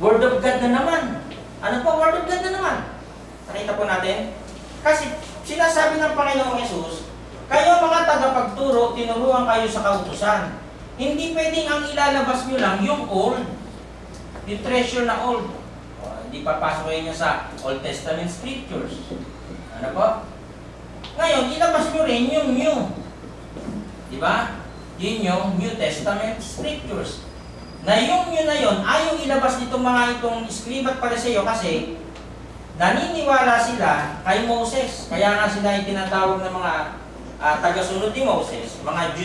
Word of God na naman. Ano po? Word of God na naman. Nakita po natin? Kasi sinasabi ng Panginoong Yesus, kayo mga tagapagturo, tinuruan kayo sa kautusan. Hindi pwedeng ang ilalabas nyo lang yung old. Yung treasure na old. Hindi papasok kayo niya sa Old Testament Scriptures. Ano po? Ngayon, ilabas nyo rin yung new. Di ba? Yun yung New Testament Scriptures. Na yung new na yun, ayaw ilabas nitong mga itong scribe at pariseo kasi naniniwala sila kay Moses. Kaya nga sila ay tinatawag ng mga tagasunod ni Moses, mga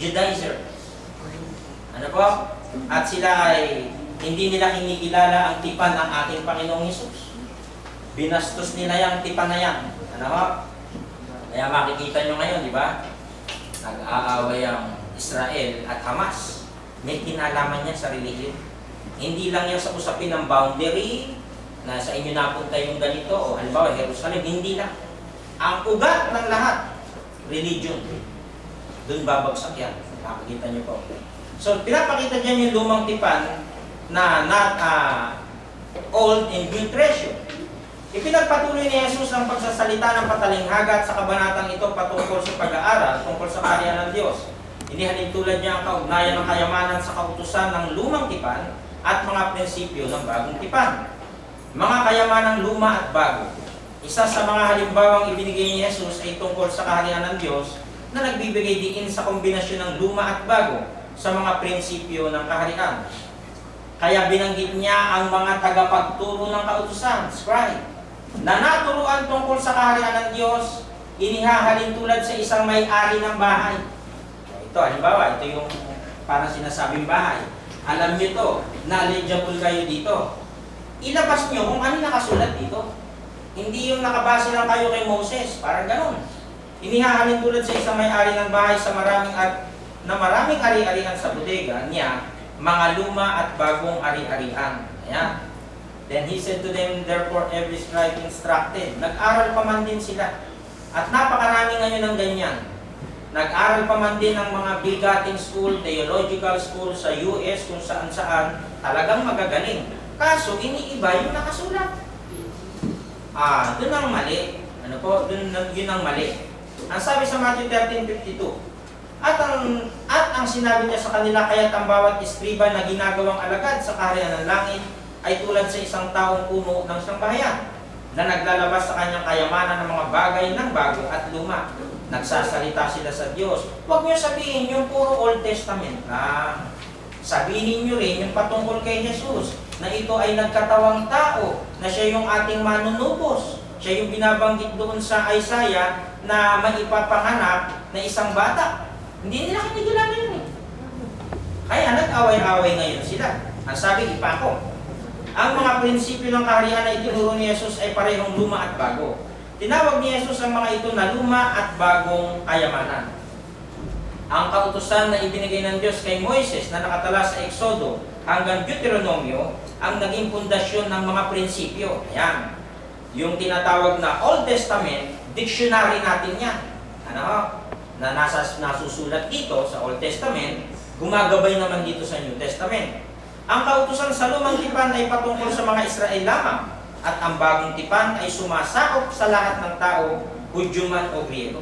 Judaizer. Ano po? At sila ay hindi nila kinikilala ang tipan ng ating Panginoong Hesus. Binastos nila yung tipan na yan. Ano po? Kaya makikita nyo ngayon, di ba? Nag-aaway ang Israel at Hamas. May kinalaman niya sa religion. Hindi lang yan sa usapin ng boundary, na sa inyo napunta yung ganito, o halimbawa Jerusalem, hindi lang. Ang ugat ng lahat, religion. Doon babagsak yan. Makikita nyo po. So, pinapakita dyan yung lumang tipan na not old and good treasure. Ipinagpatuloy ni Jesus ang pagsasalita ng patalinghaga sa kabanatang ito patungkol sa pag-aaral tungkol sa kaharian ng Diyos. Inihalin tulad niya ang kaugnayan ng kayamanan sa kautusan ng lumang tipan at mga prinsipyo ng bagong tipan. Mga kayamanang luma at bago. Isa sa mga halimbawang ibinigay ni Jesus ay tungkol sa kaharian ng Diyos na nagbibigay diin sa kombinasyon ng luma at bago sa mga prinsipyo ng kaharian. Kaya binanggit niya ang mga tagapagturo ng kautusan, scribe, na naturuan tungkol sa kaharian ng Diyos, inihahalin tulad sa isang may-ari ng bahay. Ito, halimbawa, ito yung parang sinasabing bahay. Alam niyo to, knowledgeable kayo dito. Ilabas niyo kung ano nakasulat dito. Hindi yung nakabase lang kayo kay Moses, parang ganun. Inihahalin tulad sa isang may-ari ng bahay sa maraming ari-arian sa bodega niya, mga luma at bagong ari-arian. Ayan. Then he said to them, therefore every scribe instructed. Nag-aral pa man din sila. At napakarami ngayon ng ganyan. Nag-aral pa man din ng mga bigating school, theological school sa US, kung saan-saan, talagang magagaling. Kaso, iniiba yung nakasulat. Doon ang mali. Ano po? Yun ang mali. Ang sabi sa Matthew 13:52, At ang sinabi niya sa kanila, kaya't ang bawat iskriba na ginagawang alagad sa kaharian ng langit ay tulad sa isang taong puno ng sambahayan na naglalabas sa kanyang kayamanan ng mga bagay ng bago at luma. Nagsasalita sila sa Diyos. Huwag niyo sabihin yung puro Old Testament lang. Sabihin niyo rin yung patungkol kay Jesus na ito ay nagkatawang tao, na siya yung ating manunubos. Siya yung binabanggit doon sa Isaiah na maipapanganak na isang bata. Hindi nila kinigilala yun eh. Kaya nag-away-away ngayon sila. Ang sabi, ipako. Ang mga prinsipyo ng kaharian na itinuro ni Jesus ay parehong luma at bago. Tinawag ni Jesus ang mga ito na luma at bagong kayamanan. Ang kautusan na ibinigay ng Diyos kay Moises na nakatala sa Exodo hanggang Deuteronomio ang naging pundasyon ng mga prinsipyo. Ayan. Yung tinatawag na Old Testament, dictionary natin yan. Ano? Na nasusulat dito sa Old Testament, gumagabay naman dito sa New Testament. Ang kautusan sa lumang tipan ay patungkol sa mga Israel lamang, at ang bagong tipan ay sumasakop sa lahat ng tao, Hudyo man o Griego.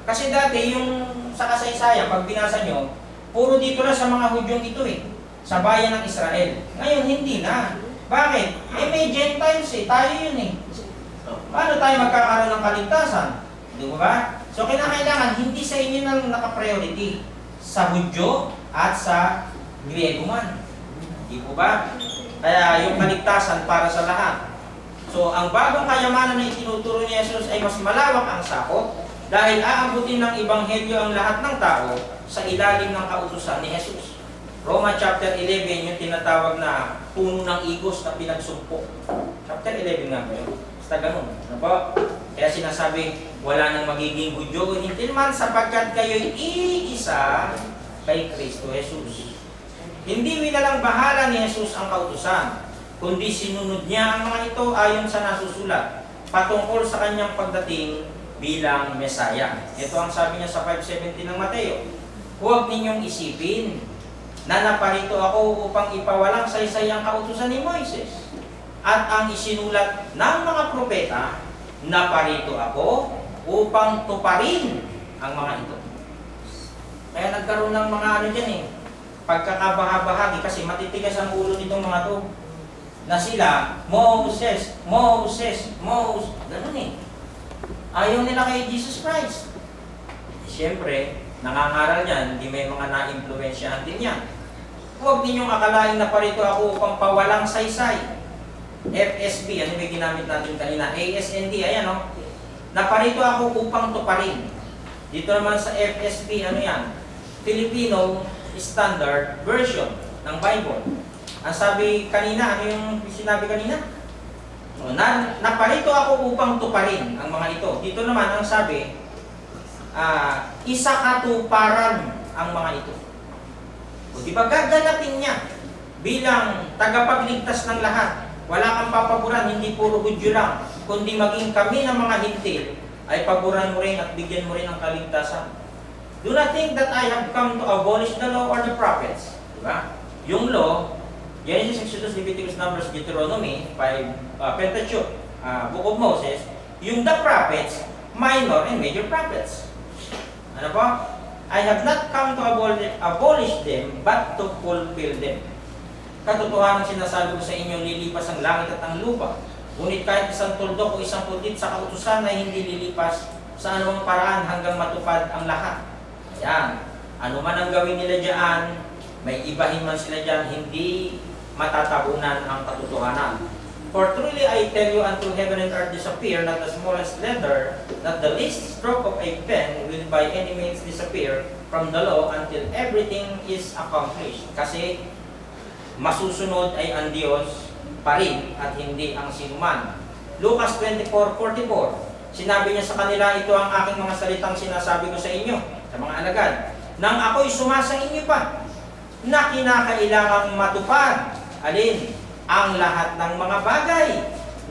Kasi dati yung sa kasaysayan, pag binasa nyo, puro dito na sa mga Hudyong ito eh, sa bayan ng Israel. Ngayon hindi na. Bakit? May Gentiles eh, tayo yun eh. Paano tayo magkakaroon ng kaligtasan? Di ba? So, kinakailangan, hindi sa inyo nang naka-priority sa Hudyo at sa Griego man. Di po ba? Kaya yung kaligtasan para sa lahat. So, ang bagong kayamanan na itinuturo ni Jesus ay mas malawak ang sakop dahil aabutin ng Ebanghelyo ang lahat ng tao sa ilalim ng kautusan ni Jesus. Roma chapter 11, yung tinatawag na puno ng igos na pinagsumpok. Chapter 11 nga ba yun? Basta ganun. Ano po? Kaya sinasabi, wala nang magiging Hudyo o Hintil man sapagkat kayo'y iisa kay Kristo Jesus. Hindi winalang bahala ni Jesus ang kautusan, kundi sinunod niya ang mga ito ayon sa nasusulat, patungkol sa kanyang pagdating bilang Mesaya. Ito ang sabi niya sa 5:17 ng Mateo, huwag ninyong isipin na naparito ako upang ipawalang saysay ang kautusan ni Moises. At ang isinulat ng mga propeta, naparito ako upang tuparin ang mga ito. Kaya nagkaroon ng mga ano dyan eh, pagkakabahabahagi kasi matitigas ang ulo nitong mga to. Na sila, Moses, Moses, Moses, ganun eh. Ayaw nila kay Jesus Christ. Siyempre, nangangaral yan, hindi may mga na-impluensyahan din yan. Huwag ninyong akalain na parito ako upang pawalang saysay. FSB, ano may ginamit natin kanina? ASND, ayan o. Naparito ako upang tuparin. Dito naman sa FSB, ano yan? Filipino Standard Version ng Bible. Ang sabi kanina, ano yung sinabi kanina? Naparito ako upang tuparin ang mga ito. Dito naman, ang sabi, isa katuparan ang mga ito. O di ba gaganapin niya bilang tagapagligtas ng lahat. Wala kang papaboran, hindi puro Hudyo lang, kundi maging kami ng mga hintil ay paboran mo rin at bigyan mo rin ng kaligtasan. Do not think that I have come to abolish the law or the prophets. Diba? Yung law, Genesis, Exodus, Leviticus, Numbers, Deuteronomy, Pentateuch, Book of Moses, yung the prophets, minor and major prophets. Ano po? I have not come to abolish them, but to fulfill them. Katotohanan sinasabi ko sa inyo, lilipas ang langit at ang lupa. Ngunit kahit isang tuldok o isang putit sa kautusan ay hindi lilipas sa anumang paraan hanggang matupad ang lahat. Ayan. Ano man ang gawin nila dyan, may ibahin man sila dyan, hindi matatabunan ang katotohanan. For truly I tell you, until heaven and earth disappear, not the smallest letter, not the least stroke of a pen will by any means disappear from the law until everything is accomplished. Kasi masusunod ay ang Diyos pa rin at hindi ang sinuman. Lucas 24:44, sinabi niya sa kanila, ito ang aking mga salitang sinasabi ko sa inyo, sa mga alagad, nang ako'y sumasa inyo pa, na kinakailangang matupad, alin, ang lahat ng mga bagay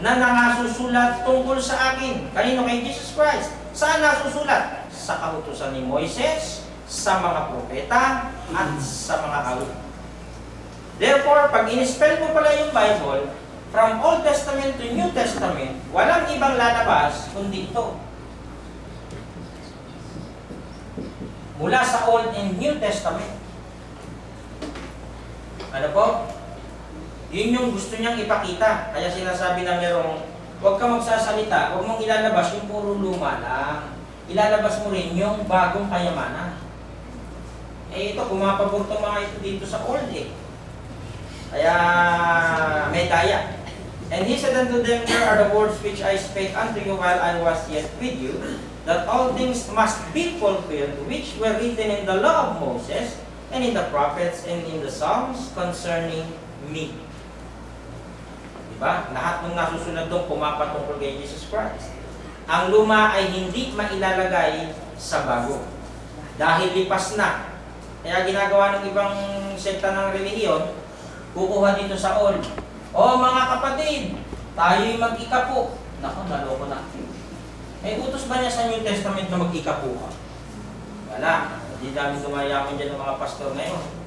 na nangasusulat tungkol sa akin. Kanino? Kay Jesus Christ. Saan nasusulat? Sa kautusan ni Moises, sa mga propeta, at sa mga awit. Therefore, pag in-spell mo pala yung Bible, from Old Testament to New Testament, walang ibang lalabas kundi ito. Mula sa Old and New Testament. Ano po? Yun yung gusto niyang ipakita. Kaya sinasabi na merong, huwag ka magsasalita, huwag mong ilalabas yung puro luma lang. Ilalabas mo rin yung bagong kayamanan. Eh ito, pumapabor itong mga ito dito sa Old eh. Kaya may daya. And he said unto them, here are the words which I spake unto you while I was yet with you, that all things must be fulfilled, which were written in the law of Moses, and in the prophets, and in the Psalms concerning me. Diba? Lahat ng nasusunod doon pumapatungkol kay Jesus Christ. Ang luma ay hindi mailalagay sa bago. Dahil lipas na. Kaya ginagawa ng ibang sekta ng relihiyon, kukuha dito sa old. O mga kapatid, tayo'y mag-ikapo. Naku, naloko na. May utos ba niya sa New Testament na mag-ikapo ka? Wala. Hindi namin dumayaman dyan ng mga pastor ngayon.